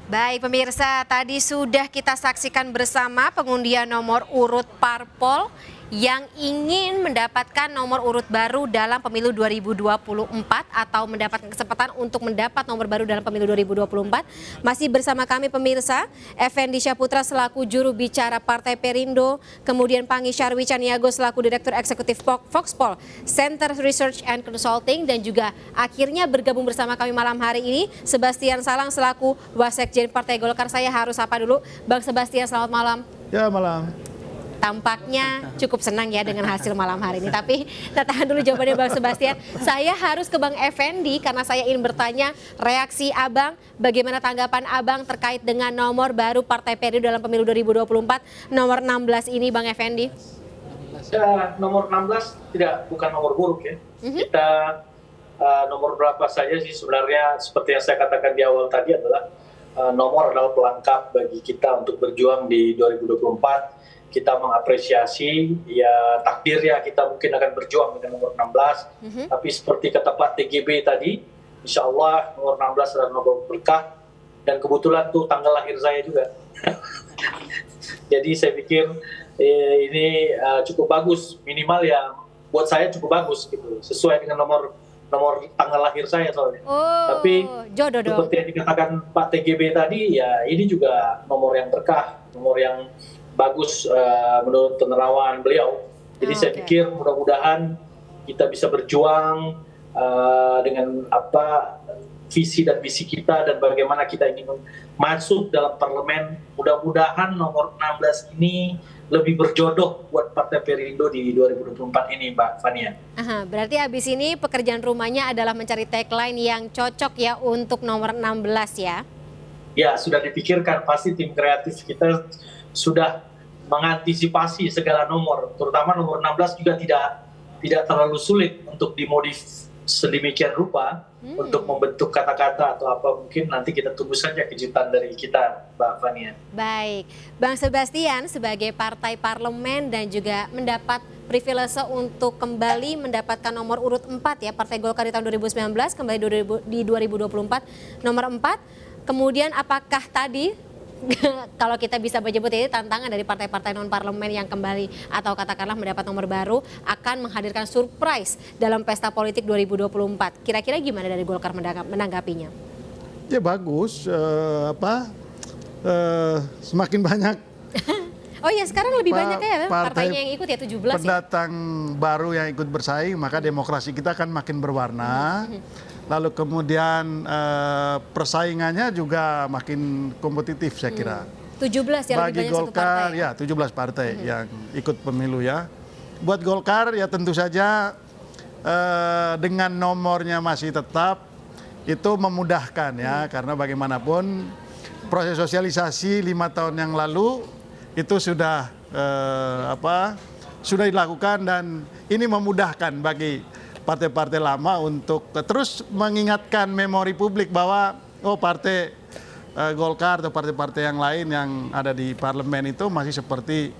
Baik pemirsa, tadi sudah kita saksikan bersama pengundian nomor urut parpol yang ingin mendapatkan nomor urut baru dalam pemilu 2024 atau mendapatkan kesempatan untuk mendapat nomor baru dalam pemilu 2024. Masih bersama kami pemirsa, Effendi Syahputra selaku juru bicara Partai Perindo, kemudian Pangi Syarwi Caniago selaku Direktur Eksekutif Voxpol Center Research and Consulting, dan juga akhirnya bergabung bersama kami malam hari ini Sebastian Salang selaku Wasekjen Partai Golkar. Saya harus sapa dulu Bang Sebastian, selamat malam. Ya, malam. Tampaknya cukup senang ya dengan hasil malam hari ini. Tapi kita tahan dulu jawabannya Bang Sebastian. Saya harus ke Bang Effendi karena saya ingin bertanya reaksi Abang, bagaimana tanggapan Abang terkait dengan nomor baru Partai Perindo dalam pemilu 2024, nomor 16 ini Bang Effendi. Ya, nomor 16 bukan nomor buruk ya. Kita nomor berapa saja sih sebenarnya, seperti yang saya katakan di awal tadi adalah nomor adalah pelengkap bagi kita untuk berjuang di 2024. Kita mengapresiasi ya takdir ya, kita mungkin akan berjuang dengan nomor 16. Tapi seperti kata Pak TGB tadi, insya Allah nomor 16 adalah nomor berkah, dan kebetulan tuh tanggal lahir saya juga. Jadi saya pikir ini cukup bagus, minimal ya buat saya cukup bagus gitu, sesuai dengan nomor tanggal lahir saya soalnya. Tapi jodoh dong. Seperti yang dikatakan Pak TGB tadi, ya ini juga nomor yang berkah, nomor yang bagus menurut penerawan beliau. Jadi saya pikir mudah-mudahan kita bisa berjuang dengan apa visi dan misi kita dan bagaimana kita ingin masuk dalam parlemen. Mudah-mudahan nomor 16 ini lebih berjodoh buat Partai Perindo di 2024 ini, Mbak Fania. Berarti habis ini pekerjaan rumahnya adalah mencari tagline yang cocok ya untuk nomor 16 ya? Ya, sudah dipikirkan, pasti tim kreatif kita sudah mengantisipasi segala nomor, terutama nomor 16 juga tidak terlalu sulit untuk dimodif sedemikian rupa untuk membentuk kata-kata atau apa, mungkin nanti kita tunggu saja kejutan dari kita, Mbak Fania. Baik, Bang Sebastian sebagai partai parlemen dan juga mendapat privilege untuk kembali mendapatkan nomor urut 4 ya, Partai Golkar di tahun 2019 kembali di 2024 nomor 4. Kemudian apakah tadi kalau kita bisa menyebut ini tantangan dari partai-partai non-parlemen yang kembali atau katakanlah mendapat nomor baru akan menghadirkan surprise dalam pesta politik 2024. Kira-kira gimana dari Golkar menanggapinya? Ya bagus, semakin banyak. Oh ya, sekarang lebih banyak ya partainya yang ikut ya, 17 pendatang baru yang ikut bersaing, maka demokrasi kita akan makin berwarna. Lalu kemudian persaingannya juga makin kompetitif saya kira. 17 ya, bagi lebih banyak Golkar, satu partai. Ya 17 partai yang ikut pemilu ya. Buat Golkar ya tentu saja dengan nomornya masih tetap itu memudahkan ya, karena bagaimanapun proses sosialisasi 5 tahun yang lalu itu sudah sudah dilakukan, dan ini memudahkan bagi partai-partai lama untuk terus mengingatkan memori publik bahwa partai Golkar atau partai-partai yang lain yang ada di parlemen itu masih seperti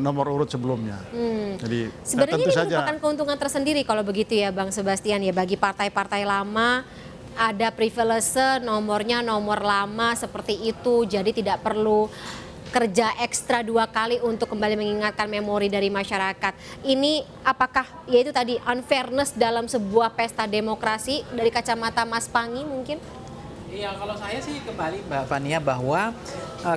nomor urut sebelumnya. Jadi sebenarnya tentu ini saja merupakan keuntungan tersendiri kalau begitu ya Bang Sebastian ya, bagi partai-partai lama ada privilege nomornya nomor lama seperti itu, jadi tidak perlu kerja ekstra 2 kali untuk kembali mengingatkan memori dari masyarakat. Ini apakah yaitu tadi unfairness dalam sebuah pesta demokrasi dari kacamata Mas Pangi mungkin? Iya, kalau saya sih kembali Mbak Fania bahwa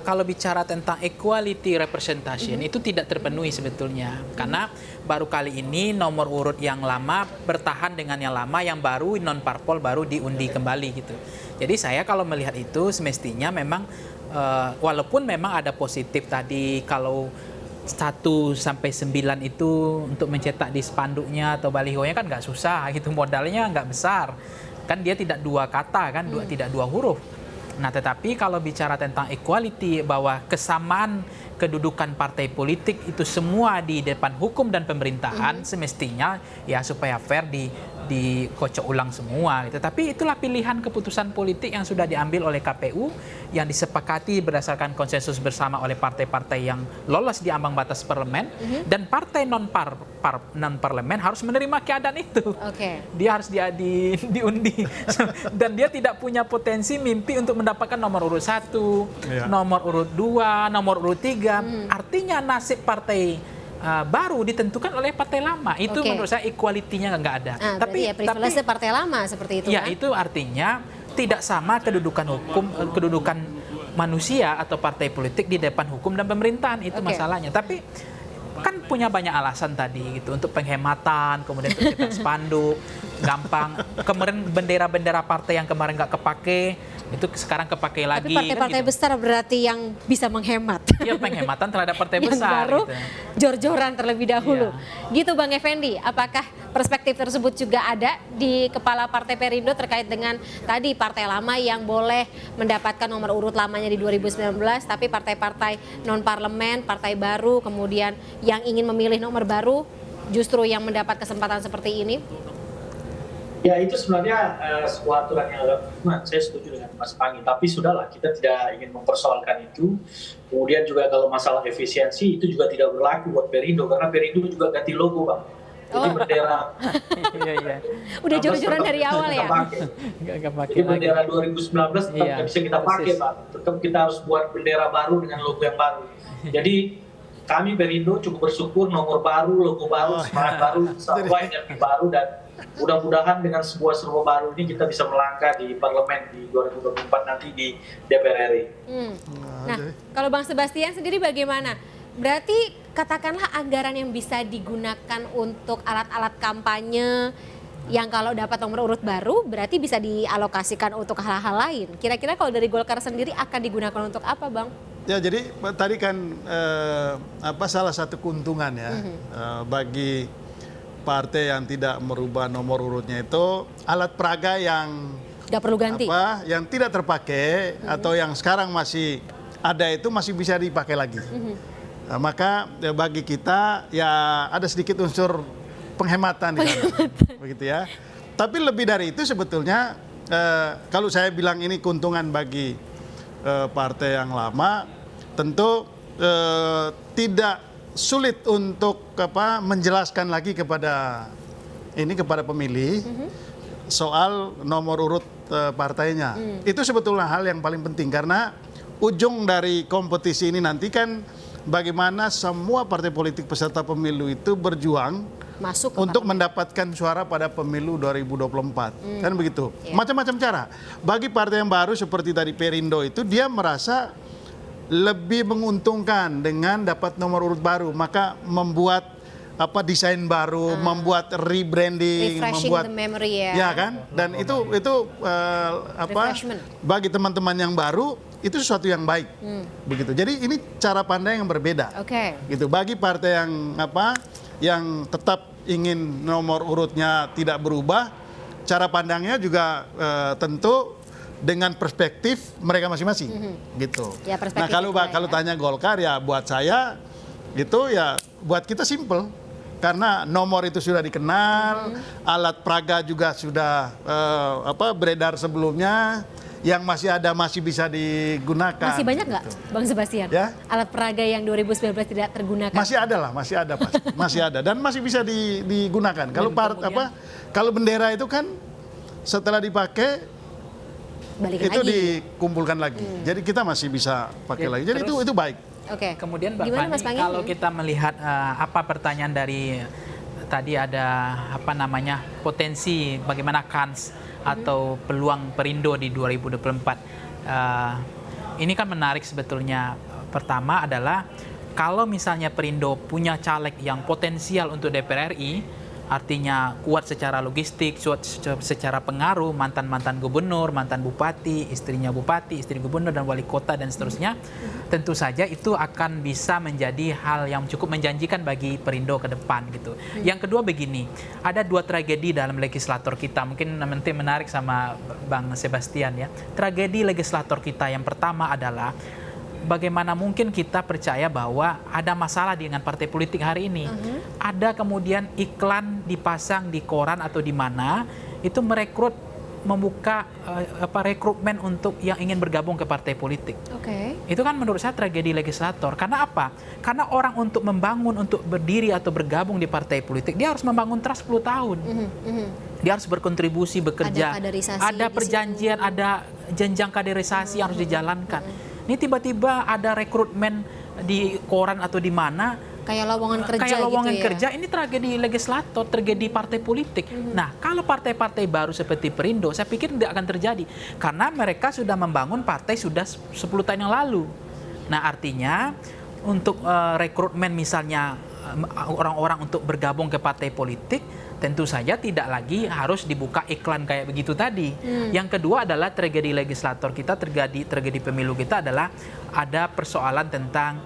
kalau bicara tentang equality representation itu tidak terpenuhi sebetulnya. Karena baru kali ini nomor urut yang lama bertahan dengan yang lama, yang baru non-parpol baru diundi kembali gitu. Jadi saya kalau melihat itu semestinya memang walaupun memang ada positif tadi, kalau 1 sampai 9 itu untuk mencetak di spanduknya atau balihonya kan nggak susah gitu, modalnya nggak besar. Kan dia tidak 2 kata kan, tidak 2 huruf. Nah tetapi kalau bicara tentang equality, bahwa kesamaan kedudukan partai politik itu semua di depan hukum dan pemerintahan, semestinya ya supaya fair dikocok ulang semua gitu. Tapi itulah pilihan keputusan politik yang sudah diambil oleh KPU yang disepakati berdasarkan konsensus bersama oleh partai-partai yang lolos di ambang batas parlemen dan partai non parlemen harus menerima keadaan itu. Dia harus diundi dan dia tidak punya potensi mimpi untuk mendapatkan nomor urut 1, nomor urut 2, nomor urut 3. Artinya nasib partai baru ditentukan oleh partai lama. Itu menurut saya equality-nya nggak ada. Tapi privilege partai lama seperti itu ya, kan? itu artinya tidak sama kedudukan hukum, kedudukan manusia atau partai politik di depan hukum dan pemerintahan. Itu masalahnya. Tapi kan punya banyak alasan tadi gitu untuk penghematan, kemudian untuk cetak spanduk, gampang. Kemarin bendera-bendera partai yang kemarin nggak kepake itu sekarang kepake lagi. Tapi partai-partai kan gitu. besar berarti yang bisa menghemat. Iya, penghematan terhadap partai yang besar. baru Gitu. jor-joran terlebih dahulu. Gitu Bang Effendi, apakah perspektif tersebut juga ada di kepala Partai Perindo terkait dengan tadi partai lama yang boleh mendapatkan nomor urut lamanya di 2019, tapi partai-partai non-parlemen, partai baru, kemudian yang ingin memilih nomor baru justru yang mendapat kesempatan seperti ini? Ya, itu sebenarnya sebuah aturan yang agak saya setuju dengan Mas Pangi, tapi sudahlah, kita tidak ingin mempersoalkan itu. Kemudian juga kalau masalah efisiensi itu juga tidak berlaku buat Perindo, karena Perindo juga ganti logo, Bang. Jadi bendera udah jor-joran dari awal ya? Jadi bendera 2019 tetap nggak bisa kita pakai, Pak. Tetap kita harus buat bendera baru dengan logo yang baru. Jadi kami Perindo cukup bersyukur nomor baru, logo baru, semangat baru, sebuah energi baru, dan mudah-mudahan dengan sebuah serba baru ini kita bisa melangkah di parlemen di 2024 nanti di DPR RI. Nah, kalau Bang Sebastian sendiri bagaimana? Berarti katakanlah anggaran yang bisa digunakan untuk alat-alat kampanye yang kalau dapat nomor urut baru berarti bisa dialokasikan untuk hal-hal lain. Kira-kira kalau dari Golkar sendiri akan digunakan untuk apa, Bang? Ya, jadi tadi kan salah satu keuntungan ya bagi partai yang tidak merubah nomor urutnya itu alat peraga yang tidak perlu ganti, yang tidak terpakai atau yang sekarang masih ada itu masih bisa dipakai lagi. Nah, maka bagi kita ya ada sedikit unsur penghematan di sana, begitu ya. Tapi lebih dari itu sebetulnya kalau saya bilang ini keuntungan bagi partai yang lama, tentu tidak sulit untuk menjelaskan lagi kepada pemilih soal nomor urut partainya. Itu sebetulnya hal yang paling penting karena ujung dari kompetisi ini nanti kan bagaimana semua partai politik peserta pemilu itu berjuang untuk mendapatkan suara pada pemilu 2024. Kan begitu. Macam-macam cara. Bagi partai yang baru seperti tadi Perindo itu dia merasa lebih menguntungkan dengan dapat nomor urut baru, maka membuat desain baru, membuat rebranding, membuat the memory ya kan, dan itu bagi teman-teman yang baru itu sesuatu yang baik, begitu. Jadi ini cara pandang yang berbeda, gitu. Bagi partai yang tetap ingin nomor urutnya tidak berubah, cara pandangnya juga tentu dengan perspektif mereka masing-masing, gitu. Ya, nah kalau tanya Golkar ya buat saya gitu ya buat kita simple karena nomor itu sudah dikenal, alat peraga juga sudah beredar sebelumnya, yang masih ada masih bisa digunakan. Masih banyak nggak, gitu. Bang Sebastian? Ya? Alat peraga yang 2019 tidak tergunakan? Masih ada lah, masih ada pasti, masih ada dan masih bisa digunakan. Kalau bendera itu kan setelah dipakai balikin itu lagi, dikumpulkan lagi. Jadi kita masih bisa pakai lagi. Jadi itu baik. Kemudian Mbak Fani, kalau kita melihat pertanyaan dari tadi ada potensi bagaimana kans atau peluang Perindo di 2024. Ini kan menarik sebetulnya. Pertama adalah kalau misalnya Perindo punya caleg yang potensial untuk DPR RI, artinya kuat secara logistik, kuat secara pengaruh, mantan-mantan gubernur, mantan bupati, istrinya bupati, istri gubernur dan wali kota dan seterusnya, tentu saja itu akan bisa menjadi hal yang cukup menjanjikan bagi Perindo ke depan gitu. Yang kedua begini, ada dua tragedi dalam legislator kita, mungkin nanti menarik sama Bang Sebastian ya. Tragedi legislator kita yang pertama adalah bagaimana mungkin kita percaya bahwa ada masalah dengan partai politik hari ini. Ada kemudian iklan dipasang di koran atau di mana itu merekrut, membuka rekrutmen untuk yang ingin bergabung ke partai politik. Itu kan menurut saya tragedi legislator. Karena apa? Karena orang untuk membangun, untuk berdiri atau bergabung di partai politik, dia harus membangun trust 10 tahun. Dia harus berkontribusi, bekerja. Ada perjanjian, ada jenjang kaderisasi yang harus dijalankan. Ini tiba-tiba ada rekrutmen di koran atau di mana, kayak lowongan kerja kayak lowongan gitu ya? kerja. Ini tragedi legislator, tragedi partai politik. Nah, kalau partai-partai baru seperti Perindo, saya pikir tidak akan terjadi. Karena mereka sudah membangun partai sudah 10 tahun yang lalu. Nah, artinya untuk rekrutmen misalnya orang-orang untuk bergabung ke partai politik, tentu saja tidak lagi harus dibuka iklan kayak begitu tadi. Yang kedua adalah tragedi legislator kita, tragedi pemilu kita adalah ada persoalan tentang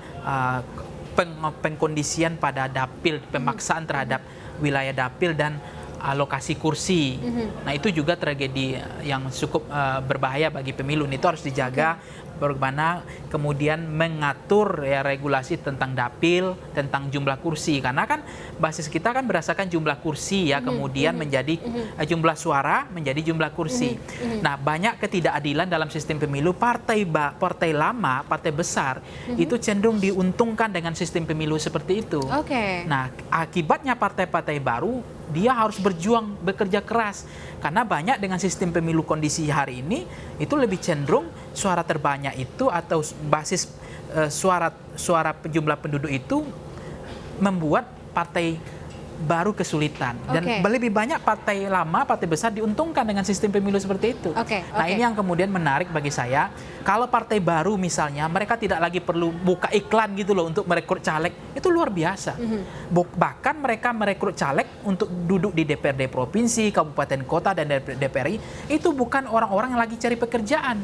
pengkondisian pada dapil, pemaksaan terhadap wilayah dapil dan alokasi kursi. Nah, itu juga tragedi yang cukup berbahaya bagi pemilu. Itu harus dijaga bagaimana kemudian mengatur ya regulasi tentang dapil, tentang jumlah kursi. Karena kan basis kita kan berdasarkan jumlah kursi ya, kemudian menjadi jumlah suara menjadi jumlah kursi. Nah, banyak ketidakadilan dalam sistem pemilu. Partai lama, partai besar itu cenderung diuntungkan dengan sistem pemilu seperti itu. Nah, akibatnya partai-partai baru dia harus berjuang, bekerja keras. Karena banyak dengan sistem pemilu kondisi hari ini, itu lebih cenderung suara terbanyak itu atau basis suara jumlah penduduk itu membuat partai baru kesulitan. Dan lebih banyak partai lama, partai besar diuntungkan dengan sistem pemilu seperti itu. Nah, ini yang kemudian menarik bagi saya. Kalau partai baru misalnya, mereka tidak lagi perlu buka iklan gitu loh untuk merekrut caleg. Itu luar biasa. Bahkan mereka merekrut caleg untuk duduk di DPRD provinsi, kabupaten kota, dan DPRI. Itu bukan orang-orang yang lagi cari pekerjaan.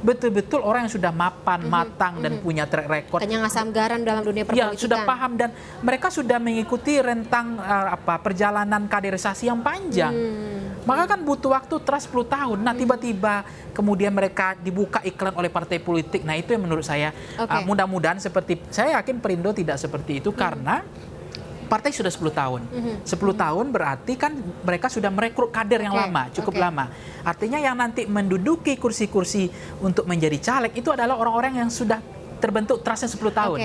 Betul-betul orang yang sudah mapan, matang, dan punya track record. Kenyang asam garam dalam dunia perpolitikan. Ya, sudah paham dan mereka sudah mengikuti rentang perjalanan kaderisasi yang panjang. Maka kan butuh waktu trust 10 tahun. Nah, tiba-tiba kemudian mereka dibuka iklan oleh partai politik. Nah, itu yang menurut saya mudah-mudahan seperti, saya yakin Perindo tidak seperti itu karena partai sudah 10 tahun. 10 tahun berarti kan mereka sudah merekrut kader yang lama, cukup lama. Artinya yang nanti menduduki kursi-kursi untuk menjadi caleg itu adalah orang-orang yang sudah terbentuk trustnya 10 tahun.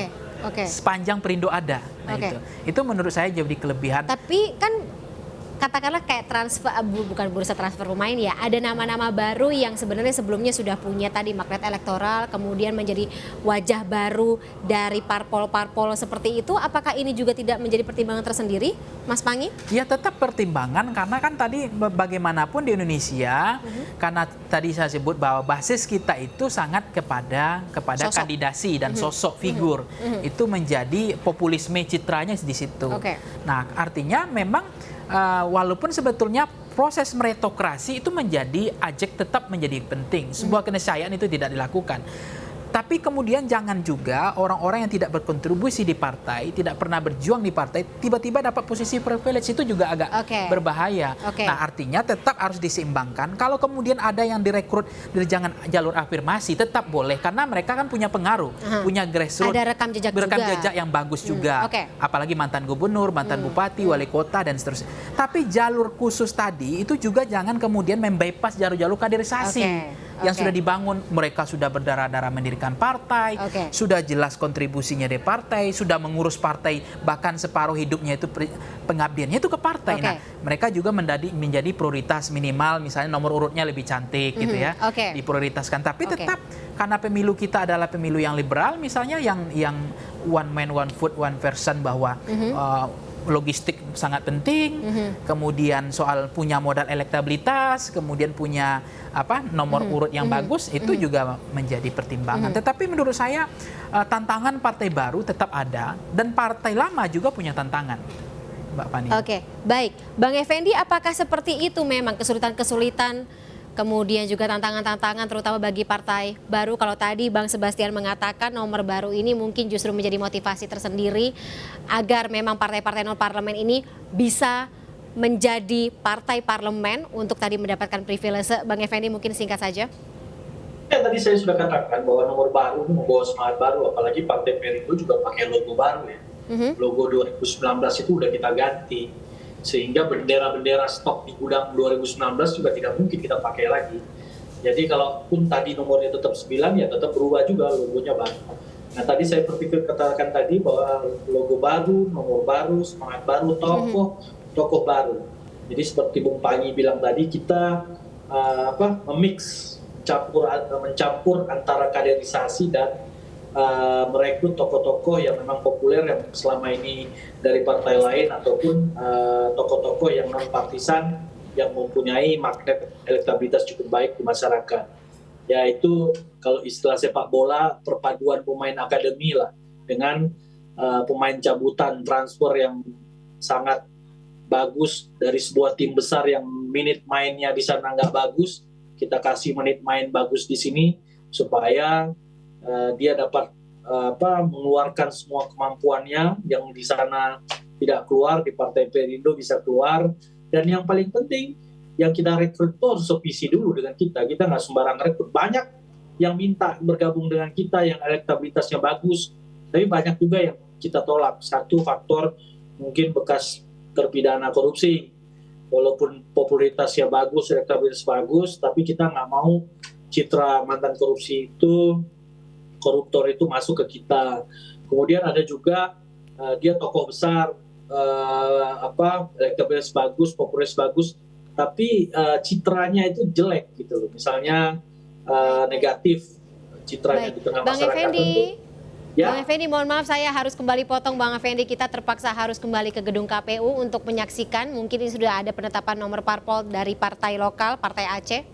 Sepanjang Perindo ada. Nah, itu menurut saya jadi kelebihan. Tapi kan katakanlah kayak transfer, bukan bursa transfer pemain ya, ada nama-nama baru yang sebenarnya sebelumnya sudah punya tadi magnet elektoral, kemudian menjadi wajah baru dari parpol-parpol seperti itu. Apakah ini juga tidak menjadi pertimbangan tersendiri, Mas Pangi? Ya, tetap pertimbangan karena kan tadi bagaimanapun di Indonesia, karena tadi saya sebut bahwa basis kita itu sangat kepada kandidasi dan sosok figur. Itu menjadi populisme citranya di situ. Nah, artinya memang walaupun sebetulnya proses meritokrasi itu menjadi tetap menjadi penting. Sebuah keniscayaan itu tidak dilakukan. Tapi kemudian jangan juga orang-orang yang tidak berkontribusi di partai, tidak pernah berjuang di partai, tiba-tiba dapat posisi privilege, itu juga agak berbahaya. Nah, artinya tetap harus diseimbangkan. Kalau kemudian ada yang direkrut dari jalur afirmasi, tetap boleh. Karena mereka kan punya pengaruh, punya grassroots. Ada rekam jejak yang bagus juga. Apalagi mantan gubernur, mantan bupati, wali kota, dan seterusnya. Tapi jalur khusus tadi, itu juga jangan kemudian membypass jalur-jalur kaderisasi. Yang sudah dibangun, mereka sudah berdarah-darah mendirikan partai, sudah jelas kontribusinya di partai, sudah mengurus partai, bahkan separuh hidupnya itu pengabdiannya itu ke partai. Nah, mereka juga menjadi prioritas minimal, misalnya nomor urutnya lebih cantik gitu ya, diprioritaskan. Tapi tetap karena pemilu kita adalah pemilu yang liberal, misalnya yang one man one vote one person, bahwa logistik sangat penting, kemudian soal punya modal elektabilitas, kemudian punya nomor urut yang bagus, itu juga menjadi pertimbangan. Tetapi menurut saya tantangan partai baru tetap ada, dan partai lama juga punya tantangan, Mbak Fani. Baik. Bang Effendi, apakah seperti itu memang kesulitan-kesulitan, kemudian juga tantangan-tantangan terutama bagi partai baru? Kalau tadi Bang Sebastian mengatakan nomor baru ini mungkin justru menjadi motivasi tersendiri agar memang partai-partai non parlemen ini bisa menjadi partai parlemen untuk tadi mendapatkan privilege. Bang Effendi, mungkin singkat saja. Ya, tadi saya sudah katakan bahwa nomor baru membawa semangat baru, apalagi Partai Perindo juga pakai logo baru ya. Logo 2019 itu udah kita ganti, sehingga bendera-bendera stok di gudang 2019 juga tidak mungkin kita pakai lagi. Jadi kalaupun tadi nomornya tetap 9, ya tetap berubah juga logonya baru. Nah, tadi saya berpikir katakan tadi bahwa logo baru, nomor baru, semangat baru, tokoh baru. Jadi seperti Bung Pangi bilang tadi, kita mencampur antara kaderisasi dan merekrut tokoh-tokoh yang memang populer yang selama ini dari partai lain, ataupun tokoh-tokoh yang non partisan yang mempunyai magnet elektabilitas cukup baik di masyarakat. Yaitu kalau istilah sepak bola, perpaduan pemain akademi lah dengan pemain cabutan transfer yang sangat bagus dari sebuah tim besar yang menit mainnya di sana nggak bagus, kita kasih menit main bagus di sini supaya dia dapat mengeluarkan semua kemampuannya yang di sana tidak keluar, di Partai Perindo bisa keluar. Dan yang paling penting, yang kita rekrut itu harus sevisi dulu dengan kita nggak sembarang rekrut. Banyak yang minta bergabung dengan kita yang elektabilitasnya bagus, tapi banyak juga yang kita tolak. Satu faktor mungkin bekas terpidana korupsi, walaupun popularitasnya bagus, elektabilitas bagus, tapi kita nggak mau citra mantan korupsi itu, koruptor itu masuk ke kita. Kemudian ada juga dia tokoh besar, elektabilitas bagus, popularitas bagus, tapi citranya itu jelek gitu loh. Misalnya negatif citranya di tengah Bang masyarakat. Effendi, Ya. Bang Effendi, mohon maaf saya harus kembali potong Bang Effendi. Kita terpaksa harus kembali ke gedung KPU untuk menyaksikan. Mungkin ini sudah ada penetapan nomor parpol dari partai lokal, Partai Aceh.